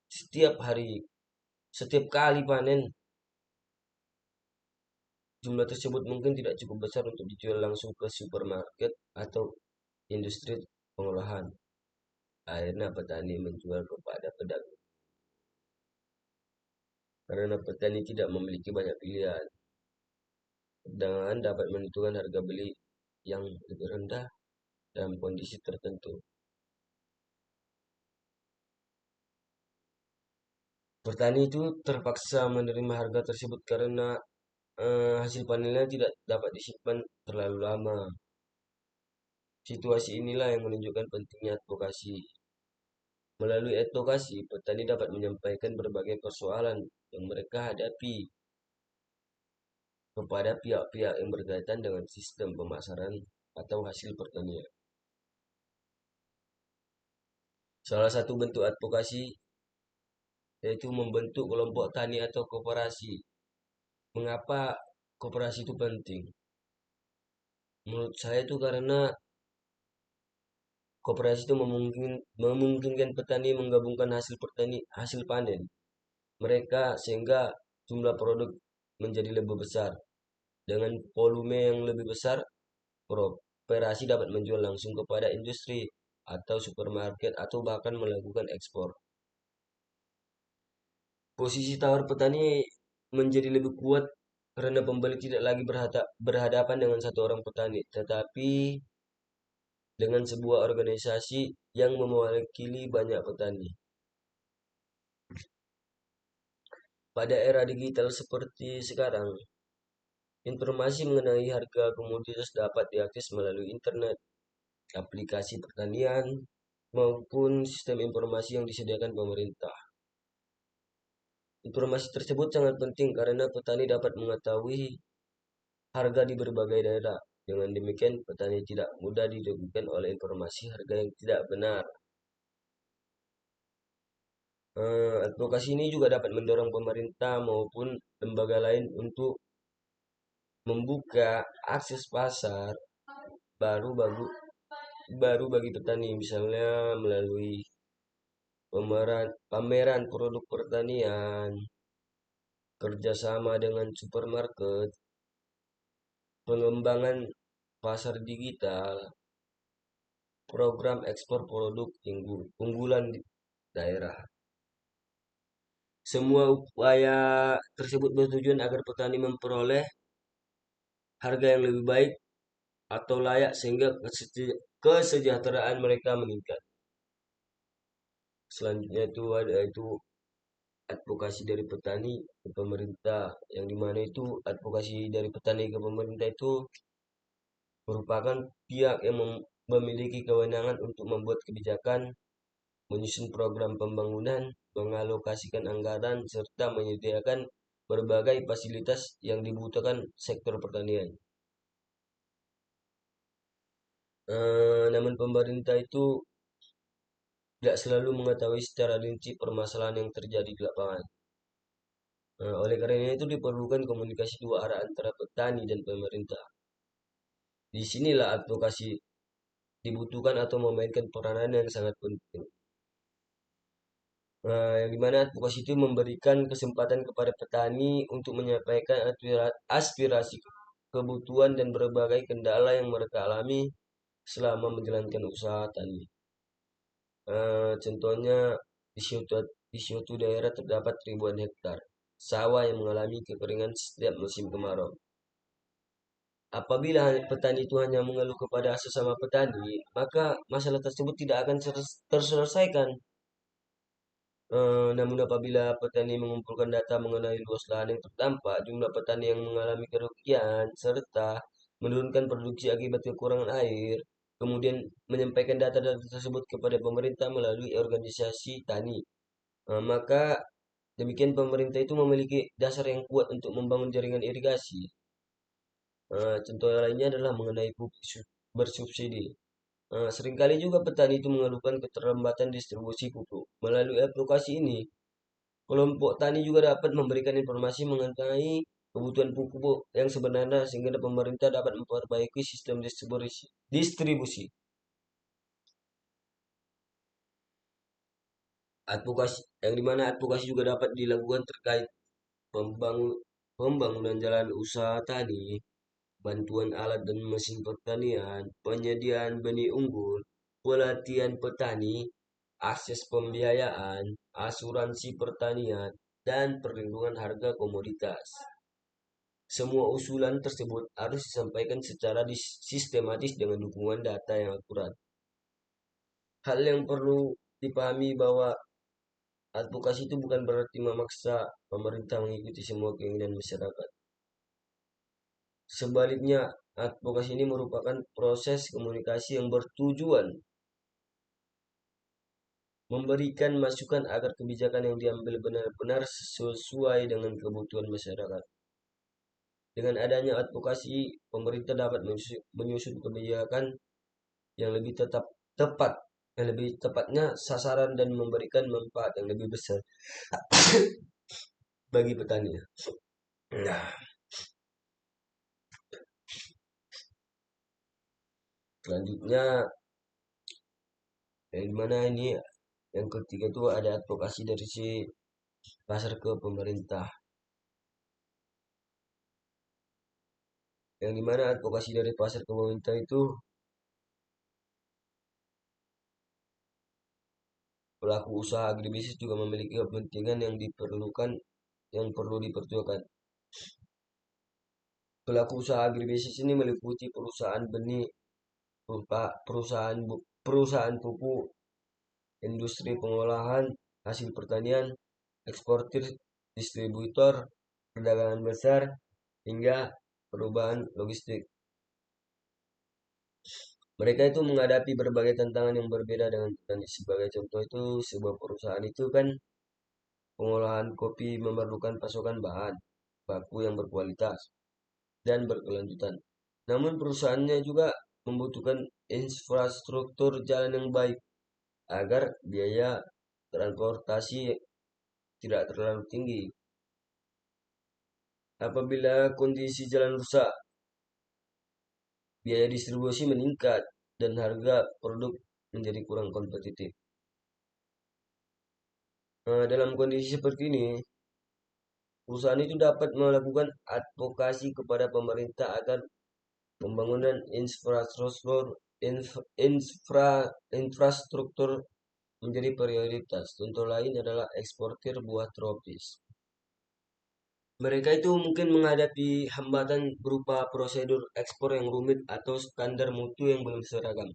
setiap hari, setiap kali panen. Jumlah tersebut mungkin tidak cukup besar untuk dijual langsung ke supermarket atau industri pengolahan. Akhirnya petani menjual kepada pedagang. Karena petani tidak memiliki banyak pilihan, pedagang dapat menentukan harga beli yang lebih rendah dalam kondisi tertentu. Petani itu terpaksa menerima harga tersebut karena hasil panennya tidak dapat disimpan terlalu lama. Situasi inilah yang menunjukkan pentingnya advokasi. Melalui advokasi, petani dapat menyampaikan berbagai persoalan yang mereka hadapi kepada pihak-pihak yang berkaitan dengan sistem pemasaran atau hasil pertanian. Salah satu bentuk advokasi yaitu membentuk kelompok tani atau koperasi. Mengapa koperasi itu penting? Menurut saya itu karena koperasi itu memungkinkan petani menggabungkan hasil panen mereka sehingga jumlah produk menjadi lebih besar. Dengan volume yang lebih besar, koperasi dapat menjual langsung kepada industri atau supermarket atau bahkan melakukan ekspor. Posisi tawar petani menjadi lebih kuat karena pembeli tidak lagi berhadapan dengan satu orang petani, tetapi dengan sebuah organisasi yang mewakili banyak petani. Pada era digital seperti sekarang, informasi mengenai harga komoditas dapat diakses melalui internet, aplikasi pertanian, maupun sistem informasi yang disediakan pemerintah. Informasi tersebut sangat penting karena petani dapat mengetahui harga di berbagai daerah. Dengan demikian, petani tidak mudah dirugikan oleh informasi harga yang tidak benar. Advokasi ini juga dapat mendorong pemerintah maupun lembaga lain untuk membuka akses pasar baru bagi bagi petani, misalnya melalui pameran produk pertanian, kerjasama dengan supermarket, pengembangan pasar digital, program ekspor produk unggulan di daerah. Semua upaya tersebut bertujuan agar petani memperoleh harga yang lebih baik atau layak sehingga kesejahteraan mereka meningkat. Selanjutnya itu ada itu advokasi dari petani ke pemerintah, yang dimana itu advokasi dari petani ke pemerintah itu merupakan pihak yang memiliki kewenangan untuk membuat kebijakan, menyusun program pembangunan, mengalokasikan anggaran, serta menyediakan berbagai fasilitas yang dibutuhkan sektor pertanian. Namun pemerintah itu tidak selalu mengetahui secara rinci permasalahan yang terjadi di lapangan. Oleh karena itu diperlukan komunikasi dua arah antara petani dan pemerintah. Disinilah advokasi dibutuhkan atau memainkan peranan yang sangat penting. Yang dimana advokasi itu memberikan kesempatan kepada petani untuk menyampaikan aspirasi, kebutuhan, dan berbagai kendala yang mereka alami selama menjalankan usaha tani. Contohnya di suatu daerah terdapat ribuan hektar sawah yang mengalami kekeringan setiap musim kemarau. Apabila petani itu hanya mengeluh kepada sesama petani, maka masalah tersebut tidak akan terselesaikan. Namun apabila petani mengumpulkan data mengenai luas lahan yang terdampak, jumlah petani yang mengalami kerugian, serta menurunkan produksi akibat kekurangan air, kemudian menyampaikan data-data tersebut kepada pemerintah melalui organisasi tani, maka demikian pemerintah itu memiliki dasar yang kuat untuk membangun jaringan irigasi. Contoh lainnya adalah mengenai pupuk bersubsidi. Seringkali juga petani itu mengeluhkan keterlambatan distribusi pupuk. Melalui aplikasi ini, kelompok tani juga dapat memberikan informasi mengenai kebutuhan pupuk yang sebenarnya sehingga pemerintah dapat memperbaiki sistem distribusi. Advokasi yang dimana advokasi juga dapat dilakukan terkait pembangunan jalan usaha tani, bantuan alat dan mesin pertanian, penyediaan benih unggul, pelatihan petani, akses pembiayaan, asuransi pertanian, dan perlindungan harga komoditas. Semua usulan tersebut harus disampaikan secara sistematis dengan dukungan data yang akurat. Hal yang perlu dipahami bahwa advokasi itu bukan berarti memaksa pemerintah mengikuti semua keinginan masyarakat. Sebaliknya, advokasi ini merupakan proses komunikasi yang bertujuan memberikan masukan agar kebijakan yang diambil benar-benar sesuai dengan kebutuhan masyarakat. Dengan adanya advokasi, pemerintah dapat menyusun kebijakan yang lebih tepat, yang lebih tepatnya sasaran dan memberikan manfaat yang lebih besar bagi petani. Nah, selanjutnya yang mana ini yang ketiga itu ada advokasi dari si pasar ke pemerintah. Yang dimana advokasi dari pasar ke pemerintah itu pelaku usaha agribisnis juga memiliki kepentingan yang perlu diperjuangkan. Pelaku usaha agribisnis ini meliputi perusahaan benih, perusahaan pupuk, industri pengolahan hasil pertanian, eksportir, distributor, perdagangan besar, hingga perubahan logistik. Mereka itu menghadapi berbagai tantangan yang berbeda dengan petani. Sebagai contoh itu, sebuah perusahaan itu kan pengolahan kopi memerlukan pasokan bahan baku yang berkualitas dan berkelanjutan. Namun perusahaannya juga membutuhkan infrastruktur jalan yang baik agar biaya transportasi tidak terlalu tinggi. Apabila kondisi jalan rusak, biaya distribusi meningkat dan harga produk menjadi kurang kompetitif. Dalam kondisi seperti ini, perusahaan itu dapat melakukan advokasi kepada pemerintah agar pembangunan infrastruktur menjadi prioritas. Contoh lain adalah eksportir buah tropis. Mereka itu mungkin menghadapi hambatan berupa prosedur ekspor yang rumit atau standar mutu yang belum seragam.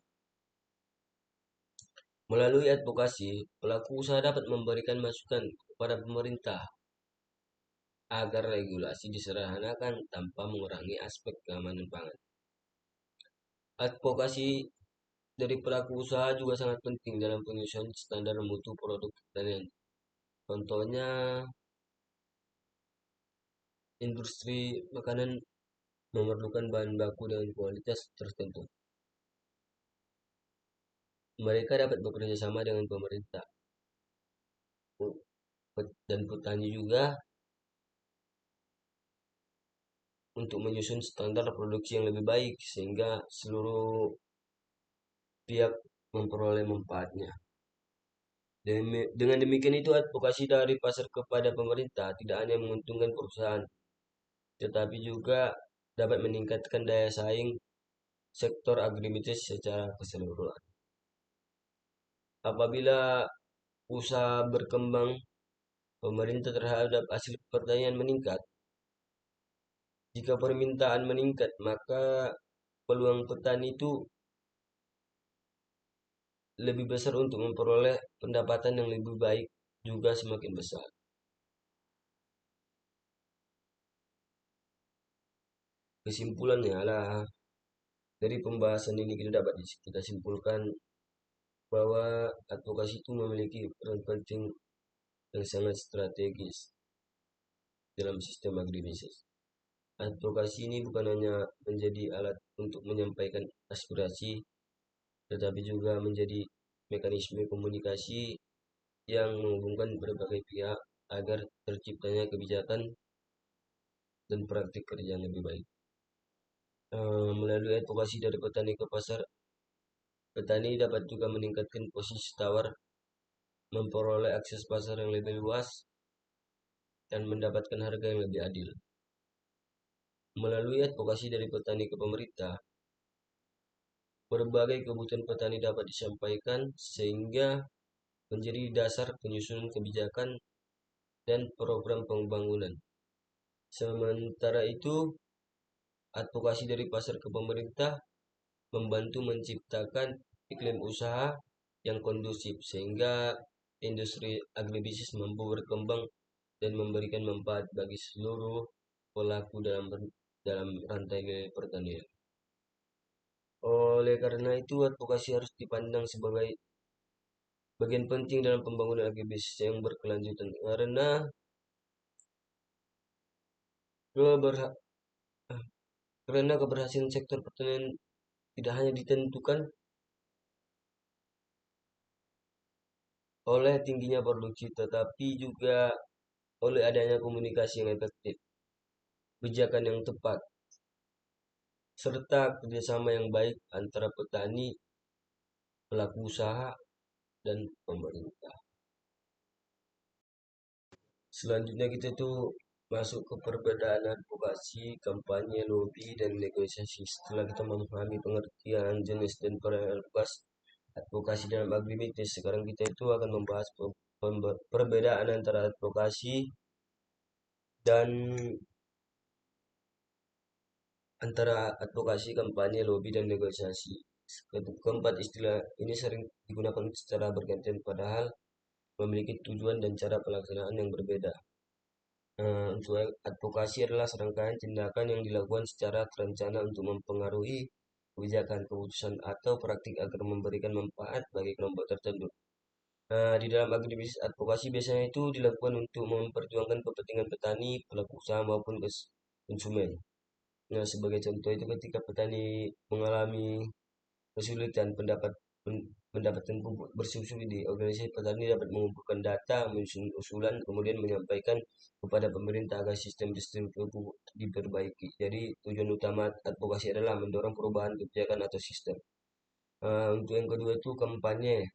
Melalui advokasi, pelaku usaha dapat memberikan masukan kepada pemerintah agar regulasi disederhanakan tanpa mengurangi aspek keamanan pangan. Advokasi dari pelaku usaha juga sangat penting dalam penyusunan standar mutu produk pertanian. Contohnya, industri makanan memerlukan bahan baku dengan kualitas tertentu. Mereka dapat bekerja sama dengan pemerintah dan petani juga untuk menyusun standar produksi yang lebih baik sehingga seluruh pihak memperoleh manfaatnya. Dengan demikian itu advokasi dari pasar kepada pemerintah tidak hanya menguntungkan perusahaan, tetapi juga dapat meningkatkan daya saing sektor agribisnis secara keseluruhan. Apabila usaha berkembang, pemerintah terhadap hasil pertanian meningkat. Jika permintaan meningkat, maka peluang petani itu lebih besar untuk memperoleh pendapatan yang lebih baik juga semakin besar. Kesimpulannya adalah dari pembahasan ini kita dapat kita simpulkan bahwa advokasi itu memiliki peran penting yang sangat strategis dalam sistem agribisnis. Advokasi ini bukan hanya menjadi alat untuk menyampaikan aspirasi, tetapi juga menjadi mekanisme komunikasi yang menghubungkan berbagai pihak agar terciptanya kebijakan dan praktik kerja yang lebih baik. Melalui advokasi dari petani ke pasar, petani dapat juga meningkatkan posisi tawar, memperoleh akses pasar yang lebih luas, dan mendapatkan harga yang lebih adil. Melalui advokasi dari petani ke pemerintah, berbagai kebutuhan petani dapat disampaikan sehingga menjadi dasar penyusunan kebijakan dan program pembangunan. Sementara itu, advokasi dari pasar ke pemerintah membantu menciptakan iklim usaha yang kondusif sehingga industri agribisnis mampu berkembang dan memberikan manfaat bagi seluruh pelaku dalam rantai pertanian. Oleh karena itu, advokasi harus dipandang sebagai bagian penting dalam pembangunan agribisnis yang berkelanjutan keberha- karena keberhasilan sektor pertanian tidak hanya ditentukan oleh tingginya produksi, tetapi juga oleh adanya komunikasi yang efektif, kebijakan yang tepat, serta kerjasama yang baik antara petani, pelaku usaha, dan pemerintah. Selanjutnya kita tuh masuk ke perbedaan advokasi, kampanye, lobby, dan negosiasi. Setelah kita memahami pengertian, jenis, dan peran luas advokasi dalam agribisnis, sekarang kita itu akan membahas perbedaan antara advokasi dan kampanye, lobby, dan negosiasi. Keempat istilah ini sering digunakan secara bergantian padahal memiliki tujuan dan cara pelaksanaan yang berbeda. Untuk advokasi adalah serangkaian tindakan yang dilakukan secara terencana untuk mempengaruhi kebijakan, keputusan, atau praktik agar memberikan manfaat bagi kelompok tertentu. Di dalam agribisnis, advokasi biasanya itu dilakukan untuk memperjuangkan kepentingan petani, pelaku usaha maupun konsumen. Nah, sebagai contoh itu ketika petani mengalami kesulitan mendapatkan pupuk bersubsidi, organisasi petani dapat mengumpulkan data, menyusun usulan, kemudian menyampaikan kepada pemerintah agar sistem distribusi pupuk diperbaiki. Jadi tujuan utama advokasi adalah mendorong perubahan kebijakan atau sistem. Untuk yang kedua itu kampanye,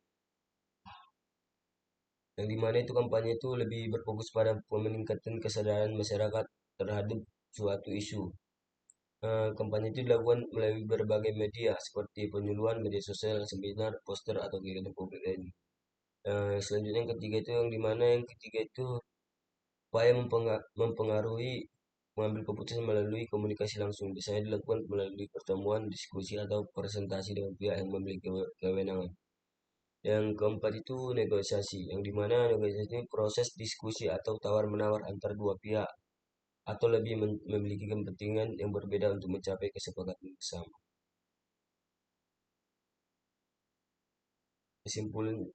yang dimana itu kampanye itu lebih berfokus pada meningkatkan kesadaran masyarakat terhadap suatu isu. Kampanye itu dilakukan melalui berbagai media seperti penyuluhan, media sosial, seminar, poster, atau kegiatan publik lain. Selanjutnya yang ketiga itu upaya mempengaruhi mengambil keputusan melalui komunikasi langsung. Biasanya dilakukan melalui pertemuan, diskusi, atau presentasi dengan pihak yang memiliki kewenangan. Yang keempat itu negosiasi, yang dimana negosiasi ini proses diskusi atau tawar-menawar antar dua pihak atau lebih memiliki kepentingan yang berbeda untuk mencapai kesepakatan bersama. Kesimpulan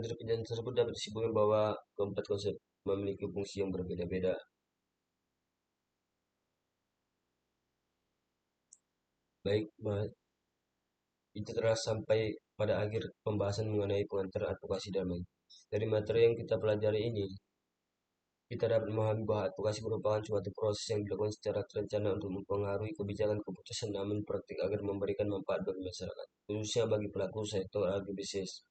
dari penjelasan tersebut dapat disimpulkan bahwa keempat konsep memiliki fungsi yang berbeda-beda. Baik, itu telah sampai pada akhir pembahasan mengenai pengantar advokasi damai. Dari materi yang kita pelajari ini, kita dapat memahami bahwa advokasi merupakan suatu proses yang dilakukan secara terencana untuk mempengaruhi kebijakan keputusan namun praktik agar memberikan manfaat bagi masyarakat, khususnya bagi pelaku sektor agribisnis.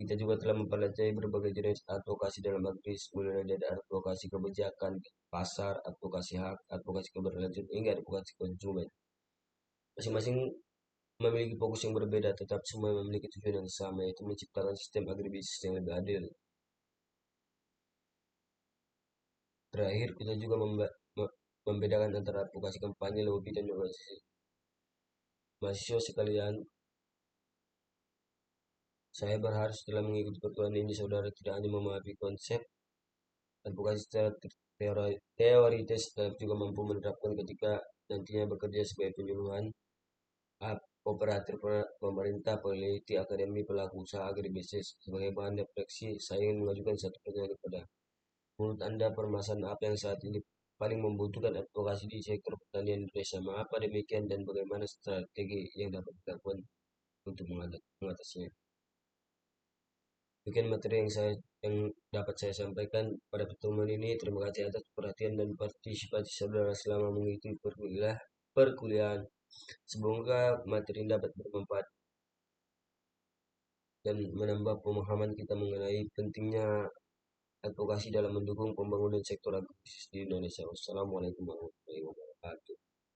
Kita juga telah mempelajari berbagai jenis advokasi dalam agribisnis, mulai dari advokasi kebijakan, pasar, advokasi hak, advokasi keberlanjutan, hingga advokasi konsumen. Masing-masing memiliki fokus yang berbeda, tetap semua memiliki tujuan yang sama, yaitu menciptakan sistem agribisnis yang lebih adil. Terakhir, kita juga membedakan antara advokasi kampanye, lobby, dan organisasi. Mahasiswa sekalian, saya berharap setelah mengikuti perkuliahan ini, saudara tidak hanya memahami konsep advokasi secara teoritis, tetapi juga mampu menerapkan ketika nantinya bekerja sebagai penyuluhan, operator pemerintah, peneliti, akademi, pelaku usaha agribisnis. Sebagai bahan refleksi, saya ingin mengajukan satu pertanyaan kepada menurut Anda, permasalahan apa yang saat ini paling membutuhkan advokasi di sektor pertanian Indonesia? Mengapa demikian dan bagaimana strategi yang dapat dilakukan untuk mengatasinya? Mungkin materi yang dapat saya sampaikan pada pertemuan ini. Terima kasih atas perhatian dan partisipasi saudara selama mengikuti perkuliahan. Semoga materi ini dapat bermanfaat dan menambah pemahaman kita mengenai pentingnya advokasi dalam mendukung pembangunan sektor agribisnis di Indonesia. Wassalamualaikum warahmatullahi wabarakatuh.